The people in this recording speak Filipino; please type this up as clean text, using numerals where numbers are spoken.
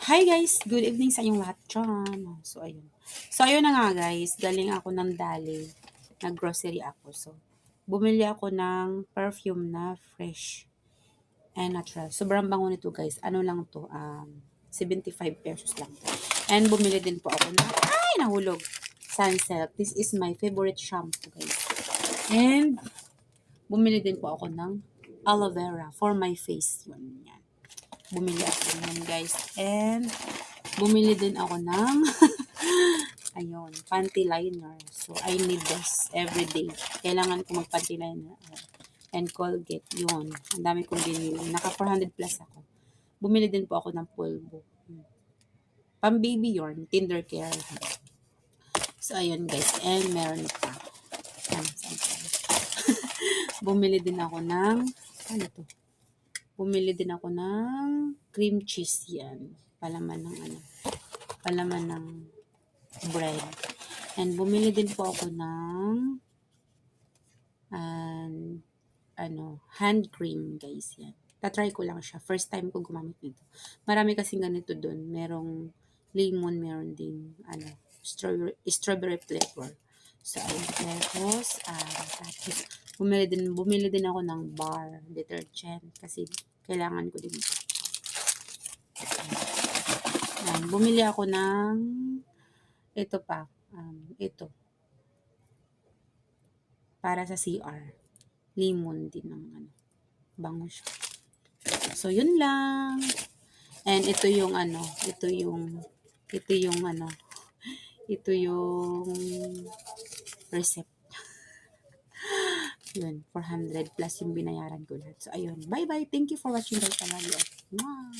Hi guys! Good evening sa inyong lahat dyan. So ayun na nga guys, galing ako ng Dali. Nag-grocery ako. So, bumili ako ng perfume na fresh and natural. Sobrang bango nito guys. Ano lang to? 75 pesos lang. And bumili din po ako ng, nahulog! Sunsilk. This is my favorite shampoo guys. And, bumili din po ako ng aloe vera for my face. Yan. Bumili ako nun guys. And, bumili din ako ng ayun, panty liner. So, I need this every day. Kailangan ko mag-panty liner. And Colgate, yun. Ang dami kong binili. Naka 400 plus ako. Bumili din po ako ng pulbo. Pang baby yun, Tinder Care. So, ayun guys. And meron pa. Bumili din ako ng, ano to? Bumili din ako ng cream cheese yan. Palaman ng bread. And bumili din po ako ng hand cream guys yan. Tatry ko lang siya. First time ko gumamit nito. Marami kasing ganito dun. Merong lemon, meron din strawberry flavor. So, ayun. Tapos, bumili din ako ng bar detergent kasi kailangan ko din ito. Bumili ako ng ito pa. Ito. Para sa CR. Lemon din ng bango siya. So, yun lang. And ito yung receipt. Yun, 400 plus yung binayaran ko lahat. So, ayun. Bye-bye. Thank you for watching guys. I love you all. Mwah!